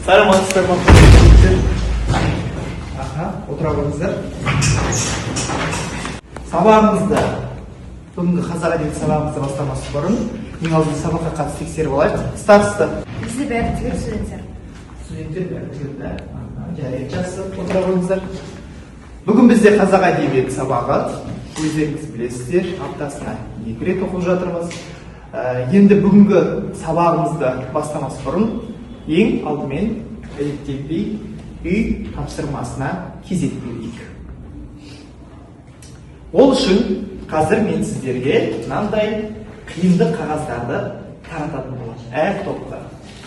Саламатсыздар ма? Отыра қойыңыздар. Сабағымызда бүгінгі қазақ әдебиеті сабағымызды бастамас бұрын ең алдымен сабаққа қатысты тексеріп алайық. Староста. Бізде бәрі түгел студенттер. Студенттер бәрі түгел. Жарайды, жақсы. Отыра қойыңыздар. Бүгін бізде қазақ әдебиеті сабағы. Өздеріңіз білесіздер, аптасына 2 рет оқып жатырмыз. Енді бүгінгі сабағымызды бастамас бұрын ең алдымен әдеттегідей үй тапсырмасына кезек берейік. Ол үшін қазір мен сіздерге мынандай қиынды қағаздарды тарататын боламын әр топқа.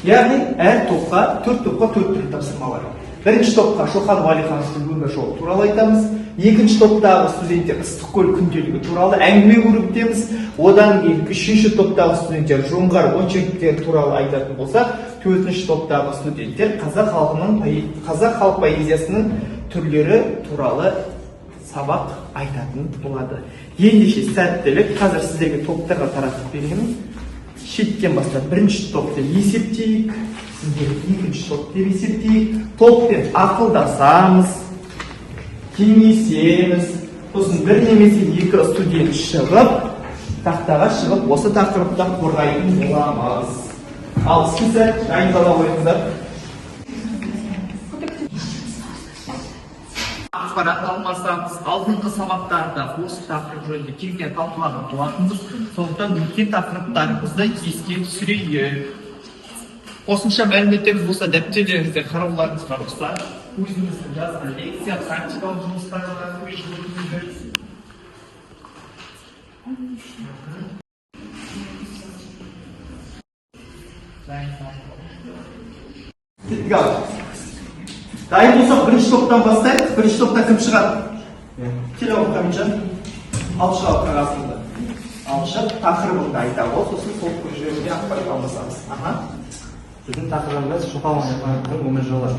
Яғни әр топқа 4 топқа 4 түрлі тапсырма бар. Бірінші топқа Шоқанов Уәлихановтың өмір жолы туралы айтамыз. Екінші топтағы студенттер Ыстықкөл күнделігі туралы әңгіме өрбітеміз. Одан кейін үшінші топтағы студенттер жоңғар очерктері туралы айтатын болса, төртінші топтағы студенттер қазақ халық поэзиясының түрлері туралы сабақ айтатын болады. Ендеше сәттілік, қазір сіздерге топтарға таратып беремін. Шеттен бастап бірінші топты есептейік, сіздер екінші топты есептейік. Топпен ақылдасамыз, кеңесеміз. Сосын бір немесе екі студент шығып, тақтаға шығып, осы тақырыпта қорғайтын боламыз. Ал сізді дайындала қойыңыздар. Ақпарат алмасамыз, алдыңғы сабақтарда осы тақырып жөнінде кеңінен талқылаған болатынбыз. Сондықтан өткен тақырыптарымызды еске түсірейік. Қосымша мәліметтеріңіз болса, дәптерлеріңізде қарауларыңызға рұқсат. Өзіңіздің жазған лекция, практикалық жұмыстарға көз жүгіртіңіздер. Дайын болсақ, бірінші топтан бастайық. Бірінші топта кім шығады? Келе оқып Қаминжан. Алып шығады қағазыңды. Алып шығып, тақырыбыңды айта ғой, сосын сол көшелерде ақпарат алмасамыз. Біздің тақырыбымыз Шоқанов Уәлихановтың өмір жолы.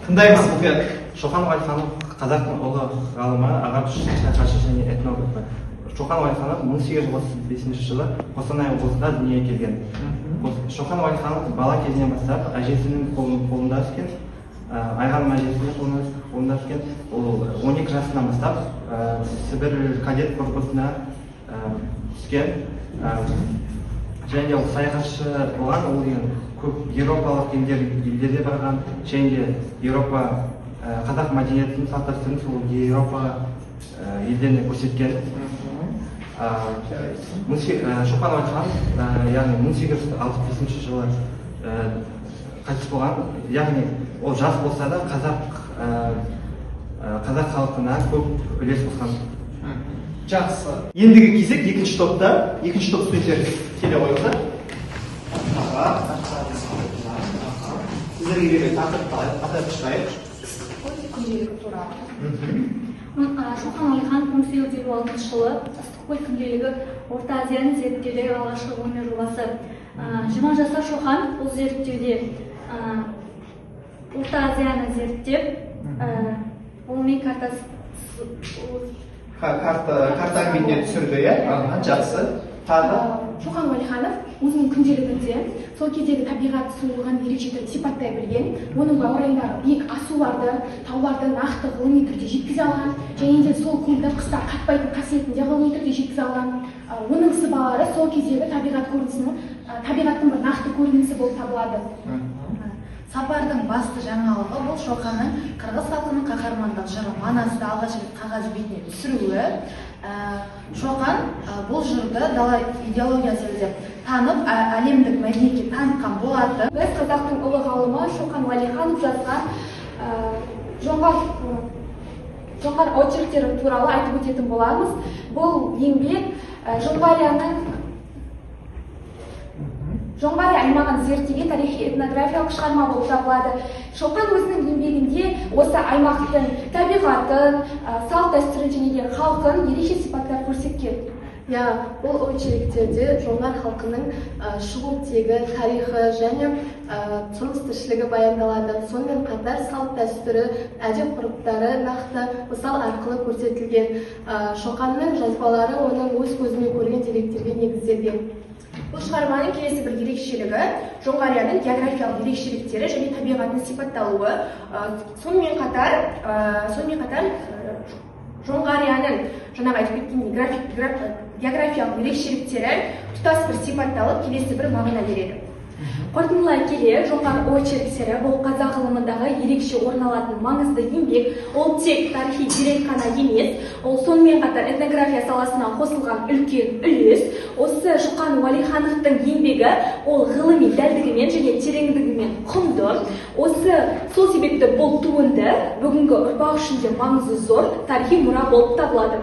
Тыңдаймыз мұқият. Шоқанов Уәлиханов қазақтың ұлы ғалымы, ағартушы, саяхатшы және этнографы. Шоқанов Уәлиханов 1835 жылы Қостанай облысында дүниеге келген. Шоқанов Уәлиханов бала кезінен бастап әжесінің қолында өскен, Айғаным әжесінің қолында өскен. Ол 12 жасынан бастап Сібір кадет корпусына түскен. Және ол саяхатшы болған, ол деген көп еуропалық елдерге барған, және де Еуропа қазақ мәдениетін, салт-дәстүрін сол Еуропа елдеріне көрсеткен. Шоқанов Уәлиханов, яғни 1865 жылы қайтыс болған, яғни ол жас болса да қазақ халқына көп үлес қосқан. Жақсы. Ендігі кезек екінші топта, екінші топ студенттер келе қойыңыздар. Сіздерге берген тақырыпты атап шығайық. Ыстықкөл күнделігі туралы. Шоқан Уәлиханов 1856 жылы Ыстықкөл күнделігі Орта Азияны зерттеудегі алғашқы ғылыми жобасы. 20 жасар Шоқан бұл зерттеуде Орта Азияны зерттеп, ғылыми карта бетіне түсірді, жақсы. Тағы? Шоқан Уәлиханов өзінің күнделігінде сол кездегі табиғат сұлулығын ерекше сипаттай білген, оның баурайындағы биік асуларды, тауларды нақты ғылыми түрде жеткізе алған, және де сол құмды қыста қатпайтын қасиетін де ғылыми түрде жеткізе алған. Оның сыбалары сол кездегі табиғаттың бір нақты көрінісі болып табылады. Сапардың басты жаңалығы бұл Шоқанның қырғыз халқының қаһармандық жыры Манасты алғаш рет қағаз бетіне түсіруі. Шоқан бұл жырды дала идеологиясы деп танып, әлемдік мәдениетке танытқан болатын. Біз қазақтың ұлы ғалымы Шоқан Уәлиханов жазған жоңғар очерктері туралы айтып өтетін боламыз. Бұл еңбек Жоңғария аймағын зерттеген тарихи этнографиялық шығарма болып табылады. Шоқан өзінің еңбегінде осы аймақтың табиғатын, салт дәстүрін және де халқын ерекше сипаттар көрсеткен. Бұл очерктерде жоңғар халқының шығу тегі, тарихы және тұрмыс тіршілігі баяндалады. Сонымен қатар салт дәстүрі, әдет-ғұрыптары нақты мысал арқылы көрсетілген. Шоқанның жазбалары оның өз көзімен көрген деректерге негізделген. Бұл шығарманың келесі бір ерекшелігі Жоңғарияның географиялық ерекшеліктері және табиғаттың сипатталуы. Сонымен қатар Жоңғарияның жаңағы айтып кеткендей географиялық ерекшеліктері тұтас бір сипатталып, келесі бір мағына береді. Қорытындылай келе, Жоңғар очерктері бұл қазақ ғылымындағы ерекше орын алатын маңызды еңбек. Ол тек тарихи дерек қана емес, ол сонымен қатар этнография саласына қосылған үлкен үлес. Осы Шоқан Уәлихановтың еңбегі ол ғылыми дәлдігімен және тереңдігімен құнды. Сол себепті бұл туынды бүгінгі ұрпақ үшін де маңызы зор тарихи мұра болып табылады.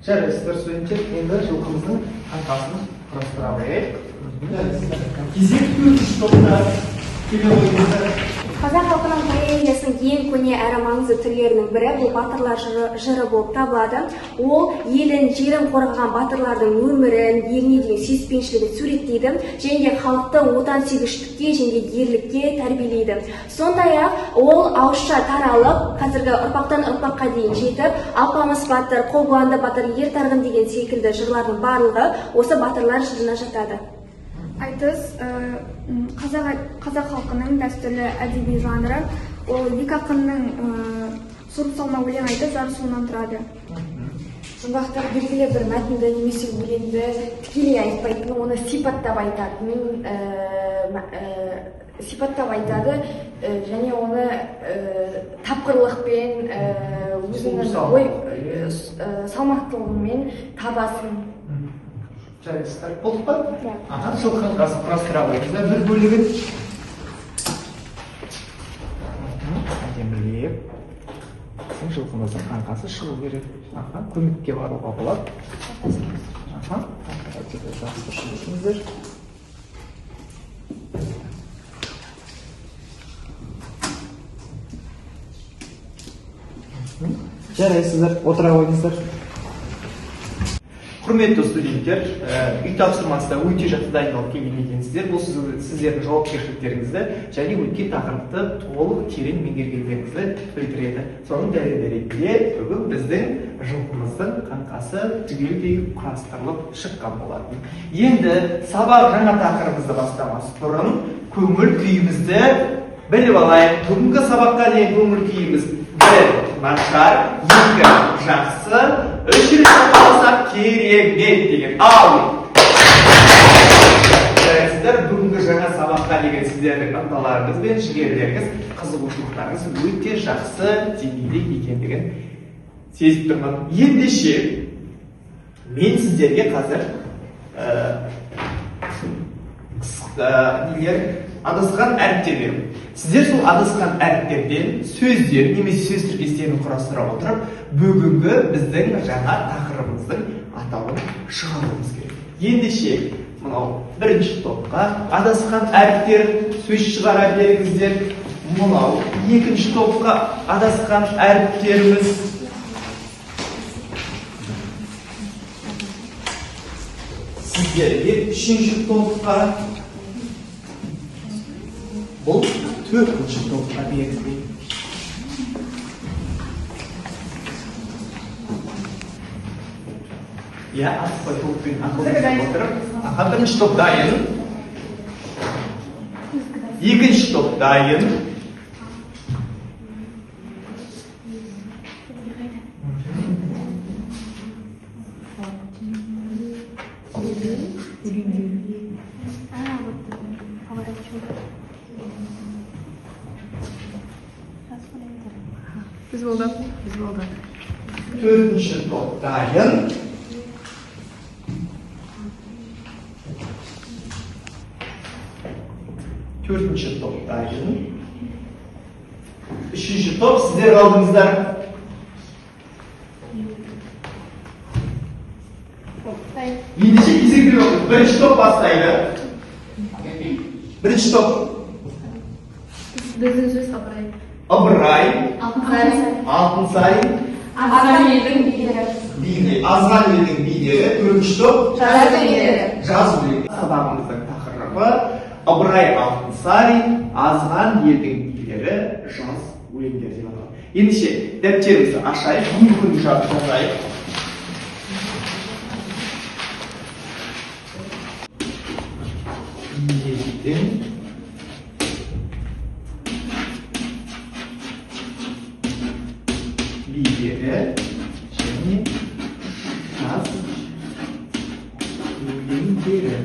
Жарайсыздар, студенттер, енді жылқымыздың қаңқасын құрастыра қояйық. Кезек 4 топта келе қойыңыздар. Қазақ халқының поэзиясының ең көне әрі маңызды түрлерінің бірі бұл батырлар жыры болып табылады. Ол елін, жерін қорғаған батырлардың өмірін, еліне деген сүйіспеншілігін суреттейді және де халықты отансүйгіштікке және ерлікке тәрбиелейді. Сондай-ақ ол ауызша таралып, қазіргі ұрпақтан ұрпаққа дейін жетіп, Алпамыс батыр, Қобыланды батыр, Ер тарғын деген секілді жырлардың барлығы осы батырлар жырына жатады. Айтыс қазақ халқының дәстүрлі әдеби жанры. Ол екі ақынның сұрып салма өлең айтып жарысуынан тұрады. Жұмбақтар белгілі бір мәтінді немесе өлеңді тікелей айтпайтын, оны сипаттап айтады және оны тапқырлықпен, өзінің ой салмақтылығымен табасын. Жарайсыздар, болдық па? Сол қаңқасын құрастыра қойыңыздар, бір бөлігін. Әдемілеп. Жылқымыздың қаңқасы шығу керек. Көмекке баруға болады. Жақсы шығысыңыздар. Жарайсыздар, отыра қойыңыздар. Құрметті студенттер, үй тапсырмасында өте жақсы дайындалып келген екенсіздер. Бұл сіздердің жауапкершіліктеріңізді және өткен тақырыпты толық терең меңгергендеріңізді білдіреді. Соның дәлелі ретінде бүгін біздің жылқымыздың қаңқасы түгелдей құрастырылып шыққан болатын. Енді сабақ жаңа тақырыбымызды бастамас бұрын көңіл күйімізді біліп алайық. Бүгінгі сабаққа дейін көңіл күйіміз 1 нашар, 2 жақсы, 3 қаласақ керемет деген. Ал сіздер бүгінгі жаңа сабаққа деген сіздердің ынталарыңыз бен жігерлеріңіз, қызығушылықтарыңыз өте жақсы деңгейде екендігін сезіп тұрмын. Ендеше мен сіздерге қазір адасқан әріптер беремін. Сіздер сол адасқан әріптерден сөздер немесе сөз тіркестерін құрастыра отырып, бүгінгі біздің жаңа тақырыбымыздың атауын шығаруымыз керек. Ендеше, мынау бірінші топқа адасқан әріптер сөз шығара беріңіздер. Мынау екінші топқа адасқан әріптеріміз. Сіздерге үшінші топқа, бұл төртінші топқа берілген. Асықпай топпен ақылдасып отырып, бірінші топ дайын, екінші топ дайын. Біз болды. Төртінші топ дайын. Төртінші топ дайын. Үшінші топ сіздер қалдыңыздар. Ендеше кезеңдер оқиды. Бірінші топ бастайды. Бірінші топ. Біздің сөз Ыбырай. Ыбырай. Алтынсарин. Азған елдің билері. Төртінші топ. Жаз өлеңдері. Жаз өлеңдері. Сабағымыздың тақырыбы Ыбырай, Алтынсарин, Азған елдің билері, жаз өлеңдері деп аталады. Ендеше дәптерімізді ашайық, ең күн жазайық. өлеңдердің билері және жаз өлеңдері.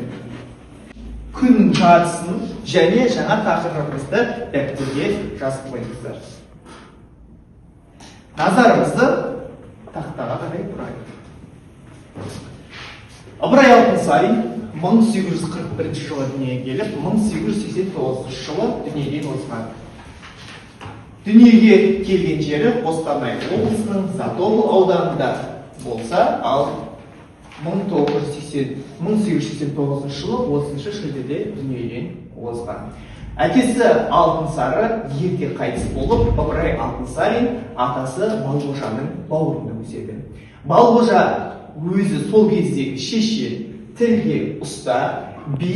Күннің жартысын және жаңа тақырыбымызды дәптерге жазып қойыңыздар. Назарымызды тақтаға қарай бұрайық. Ыбырай Алтынсарин 1841 жылы дүниеге келіп, 1889 жылы дүниеден озған. Дүниеге келген жері Қостанай облысының Затобыл ауданында болса, ал 1889 жылы 30 шілдеде дүниеден озған. Әкесі Алтынсары ерте қайтыс болып, Ыбырай Алтынсарин атасы Балғожаның бауырында өседі. Балғожа өзі сол кездегі шешен, тілге ұста, би,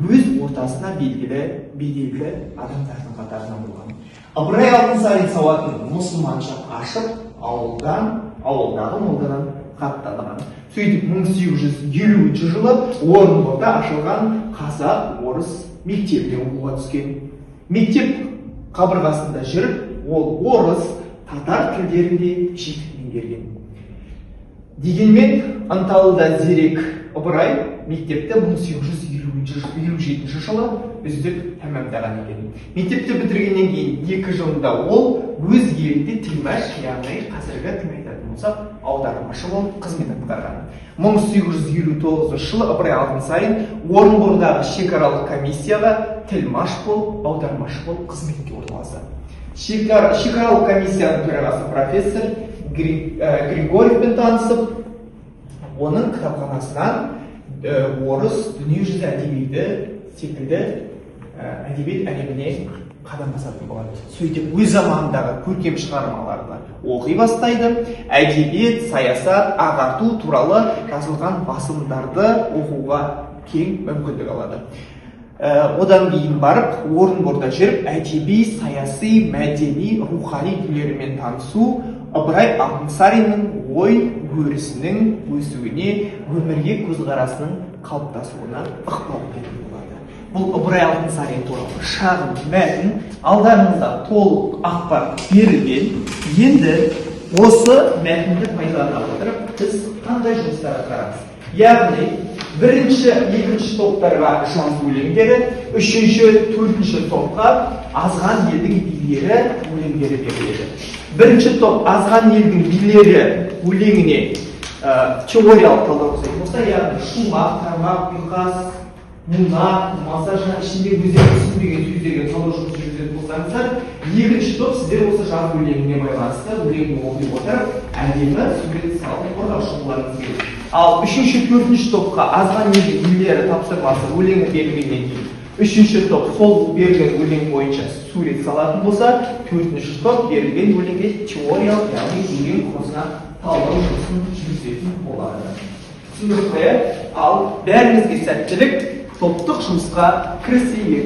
өз ортасына беделді адамдардың қатарынан болған. Ыбырай Алтынсарин сауатын мұсылманша ашып, ауылдағы молдадан хат таныған. Сөйтіп 1850 жылы Орынборда ашылған қазақ-орыс мектебіне оқуға түскен. Мектеп қабырғасында жүріп, ол орыс, татар тілдерінде жетік меңгерген. Дегенмен ынталы да зерек Ыбырай мектепті 1857 жылы үздік тәмамдаған екен. Мектепті бітіргеннен кейін 2 жылында ол өз елінде тілмәш, яғни қазіргі тіл айтатын болсақ, аудармашы болып қызмет атқарған. 1859 жылы Ыбырай Алтынсарин Орынбордағы шекаралық комиссияға тілмаш болып, аудармашы болып қызметке орналасты. Шекаралық комиссияның төрағасы профессор Григорьевпен танысып, оның кітапханасынан орыс дүниежүзі әдебиеті секілді әдебиет әлеміне қадам басатын болады. Сөйтіп өз заманындағы көркем шығармаларды оқи бастайды, әдебиет, саясат, ағарту туралы жазылған басылымдарды оқуға кең мүмкіндік алады. Одан кейін барып, Орынборда жүріп, әдеби, саяси, мәдени, рухани дүниелермен танысу Ыбырай Алтынсариннің ой-өрісінің өсуіне, өмірге көзқарасының қалыптасуына ықпал ететін болады. Бұл Ыбырай Алтынсарин туралы шағын мәтін, алдарыңызда толық ақпарат берілген. Енді осы мәтінді пайдалана отырып, біз қандай жұмыстар атқарамыз? Яғни, бірінші, екінші топтарға жаз өлеңдері, үшінші, төртінші топқа азған елдің билері өлеңдері беріледі. Бірінші топ азған елдің билері өлеңіне теориялық талдау жасайтын болса, яғни шумақ, тармақ, ұйқас, мұнақ, массажына ішінде өздері түсінбеген сөздерге талдау жұмыс жүргізетін болсаңыздар, екінші топ сіздер осы жаз өлеңіне байланысты өлеңді оқи отырып, әдемі сурет салып қорғап шығуларыңыз керек. Ал үшінші, төртінші топқа азған елдің билері тапсырмасы өлеңі берілгеннен кейін, үшінші топ сол берілген өлең бойынша сурет салатын болса, төртінші топ берілген өлеңге теориялық, яғни өлең құрысына талдау жұмысын жүргізетін болады. Түсіндіріп қояйық, ал бәріңізге сәттілік, топтық жұмысқа кірісейік.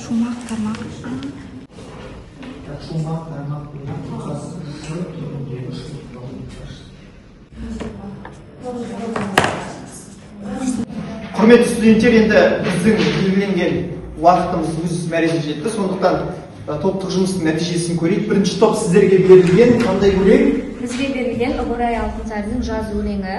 Шумақ, тармақ. Шумақ, тармақ, ұйқас, құрметті студенттер, енді біздің белгіленген уақытымыз өз мәресіне жетті, сондықтан топтық жұмыстың нәтижесін көрейік. Бірінші топ сіздерге берілген қандай өлең? Бізге берілген Ыбырай Алтынсариннің жаз өлеңі.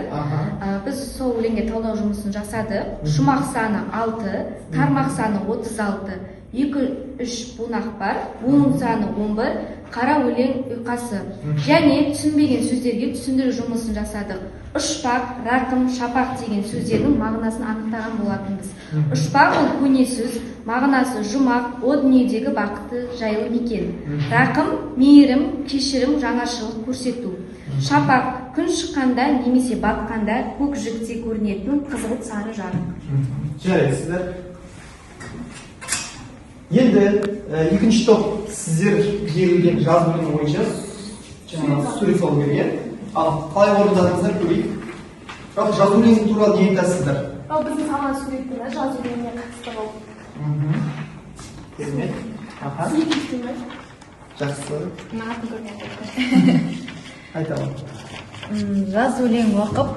Біз сол өлеңге талдау жұмысын жасадық. Шумақ саны 6, тармақ саны 36, 2-3 бунақ бар, буын саны 11, қара өлең ұйқасы. Және түсінбеген сөздерге түсіндіру жұмысын жасадық. Ұшпақ, рақым, шапақ деген сөздердің мағынасын анықтаған болатынбыз. Ұшпақ ол көне сөз, мағынасы жұмақ, о дүниедегі бақытты жайлы мекен. Рақым, мейірім, кешірім, жаңашылық көрсету. Шапақ, күн шыққанда немесе батқанда көк жікте көрінетін қызғылт сары жарық. Жарайсыздар. Енді екінші топ сіздер берілген жаз өлеңі бойынша сурет салып берген. Ал қалай орындадыңыздар көрейік. Жалпы жаз өлеңі туралы не айтасыздар? Біздің салған суреттің жаз өлеңіне қатысты болды. Керемет. Аха. сізге келістің бе? Жақсы. Мына атын көрмей Айта ал. жаз өлең оқып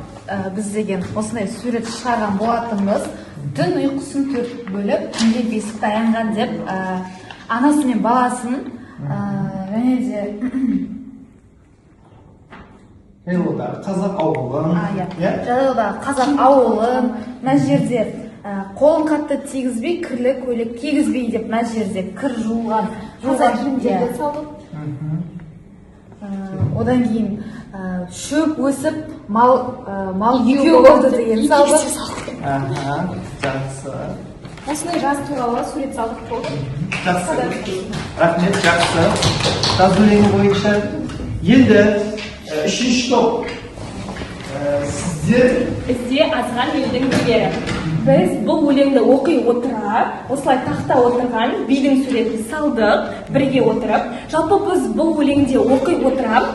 біз деген осындай сурет шығарған болатынбыз. Түн ұйқысын 4 бөліп, түнде бесікті аянған деп анасы мен баласын және де Жайлаудағы қазақ ауылын. жайлаудағы қазақ ауылын, мына жерде қолын қатты тигізбей, кірлі көйлек кигізбей деп мына жерде кір жуылған Қазақ киімдерді салып. Одан кейін шөп өсіп, мал екеу болды деген салды. Аха, жақсы. осындай жаз туралы сурет салдық болды. Жақсы. Рахмет, жақсы. Жаз өлеңі бойынша енді үшінші топ. Сіздер Бізде азған елдің билері. Біз бұл өлеңді оқи отырып, осылай тақта отырған бидің суретін салдық, бірге отырып. Жалпы біз бұл өлеңде оқи отырып,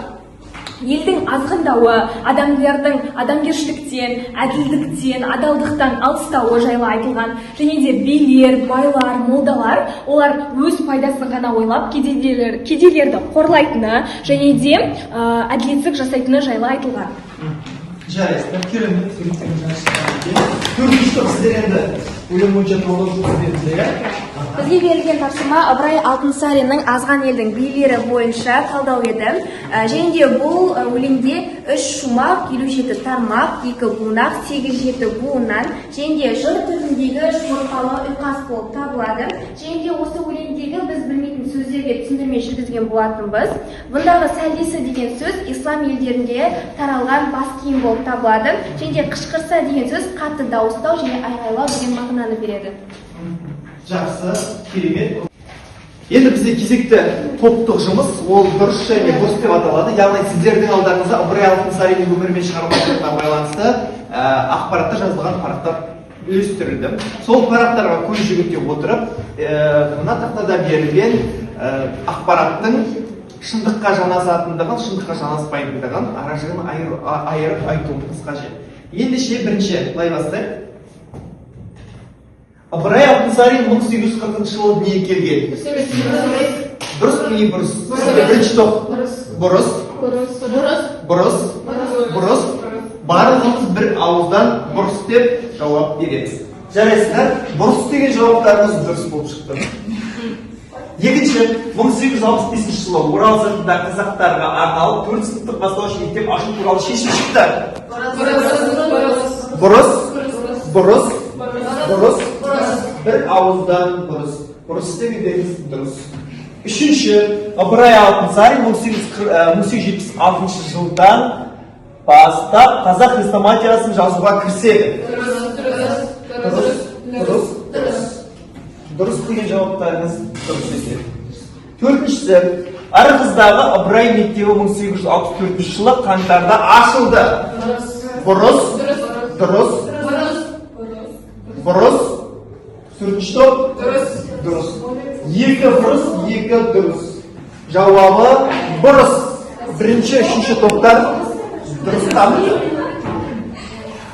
елдің азғындауы, адамдардың адамгершіліктен, әділдіктен, адалдықтан алыстауы жайлы айтылған, және де билер, байлар, молдалар, олар өз пайдасын ғана ойлап, кедейлерді қорлайтыны, және де әділетсіздік жасайтыны жайлы айтылған. жарайсыздар, керемет суреттерін жасап. Төртінші топ сіздер енді өлең бойынша толық жұмыс бердіңіздер, Бізге берілген тапсырма Ыбырай Алтынсариннің Азған елдің билері бойынша талдау еді. Және де бұл өлеңде 3 шумақ, 57 тармақ, 2 бунақ, 8-7 буыннан, және де жыр түріндегі шорқалы ұйқас болып табылады. Және де осы өлеңдегі біз білмейтін сөздерге түсіндірме жүргізген болатынбыз. Бұндағы сәлдесі деген сөз ислам елдерінде таралған бас киім болып табылады. Және де қышқырса деген сөз қатты дауыстау және айғайлау деген мағынаны береді. Жақсы, керемет. Енді бізде кезекті топтық жұмыс, ол дұрыс және бұрыс деп аталады. Яғни сіздердің алдарыңызда Ыбырай Алтынсариннің өмірі мен шығармашылығына байланысты ақпаратта жазылған парақтар үлестірілді. Сол парақтарға көз жүгірте отырып, мына тақтада берілген ақпараттың шындыққа жанасатындығын, шындыққа жанаспайтындығын аражығын айырып айтуымыз қажет. Ендеше бірінші былай бастайық. Ыбырай Алтынсарин 1840 жылы дүниеге келген. Бұрыс не бұрыс? Бірінші топ. Бұрыс. Бұрыс. Барлығымыз бір ауыздан бұрыс деп жауап береміз. Жарайсыздар, бұрыс деген жауаптарымыз дұрыс болып шықты. Екінші, 1865 жылы Орал сыртында қазақтарға арналып 4 сыныптық бастауыш мектеп ашу туралы шешім шықты. Бұрыс. Бір ауыздан бұрыс. Бұрыс дегендеріңіз дұрыс. Үшінші, Ыбырай Алтынсарин 1876 жылдан бастап қазақ хрестоматиясын жазуға кіріседі. Дұрыс деген жауаптарыңыз дұрыс екен. Төртіншісі, Арғыздағы Ыбырай мектебі 1864 жылы қаңтарда ашылды. Бұрыс. Төртінші топ? Дұрыс. Екі бұрыс, екі дұрыс. Жауабы бұрыс. Бірінші, үшінші топтар дұрыс табылды.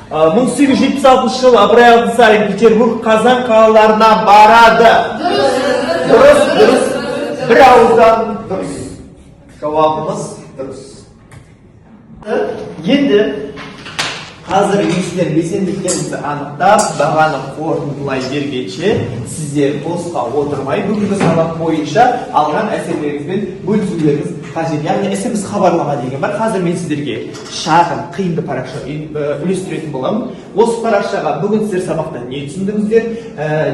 1876 жылы Ыбырай Алтынсарин Петербург, Қазан қалаларына барады. Дұрыс. Бір ауыздан дұрыс. Жауабымыз дұрыс. Енді қазір сіздер белсенділіктеріңізді анықтап, бағаны қорытындылай бергенше, сіздер босқа отырмай, бүгінгі сабақ бойынша алған әсерлеріңізбен бөлісулеріңіз қажет. Яғни SMS хабарлама деген бар. Қазір мен сіздерге шағын, қиынды парақша үлестіретін боламын. Осы парақшаға бүгін сіздер сабақта не түсіндіңіздер,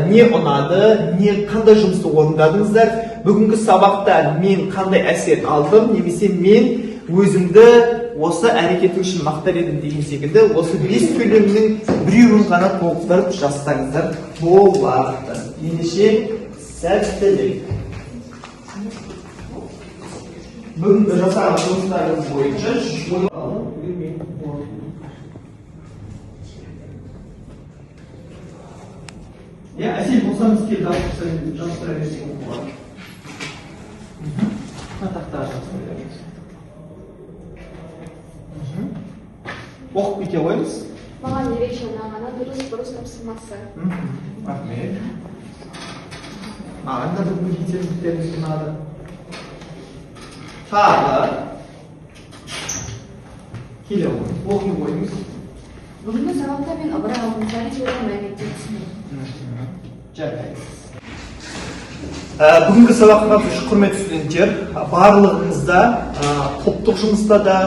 не ұнады, не қандай жұмысты орындадыңыздар, бүгінгі сабақта мен қандай әсер алдым, немесе мен өзімді осы әрекеті үшін мақтар едім деген секілді, осы 5 бөлімнің біреуін ғана толықтырып жазсаңыздар болады. Ендеше сәттілік. Бүгін жасаған жұмыстарыңыз бойынша әсел болсаңыз келді жастыра берсеңіз болады. Тақтаға жастыра беріңіз. Оқып кете қойыңыз. Маған ерекше ұнағаны дұрыс тапсырмасы. Рахмет. Анда бүгін жетістіктеріміз ұнады. Тағы келе оқи қойыңыз. бүгінгі сабақта мен ыбырай алтынсарин туралы мәліметтер түсіндім. Жарайсыз. Бүгінгі сабаққа қатысушы құрметті студенттер, барлығыңызда топтық жұмыста да,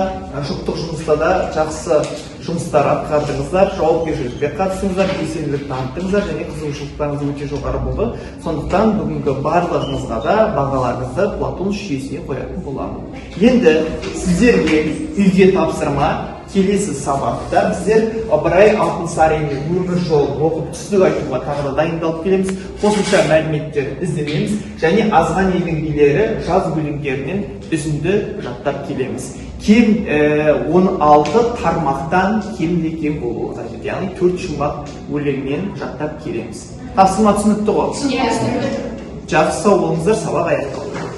жұптық жұмыста да жақсы жұмыстар атқардыңыздар, жауапкершілікке қатысыңыздар, белсенділік таныттыңыздар және қызығушылықтарыңыз өте жоғары болды. Сондықтан бүгінгі барлығыңызға да бағаларыңызды Платон жүйесіне қоятын боламын. Енді сіздерге үйге тапсырма, келесі сабақта біздер Ыбырай Алтынсариннің өмір жолын оқып түсінік айтуға тағы да дайындалып келеміз. Қосымша мәліметтер ізденеміз және Азған елдің билері жаз өлеңдерінен үзінді жаттап келеміз. Кем 16 тармақтан кем болуы қажет. Яғни 4 шумақ өлеңнен жаттап келеміз. Тапсырма түсінікті ғой? Жақсы, сау болыңыздар, сабақ аяқталды.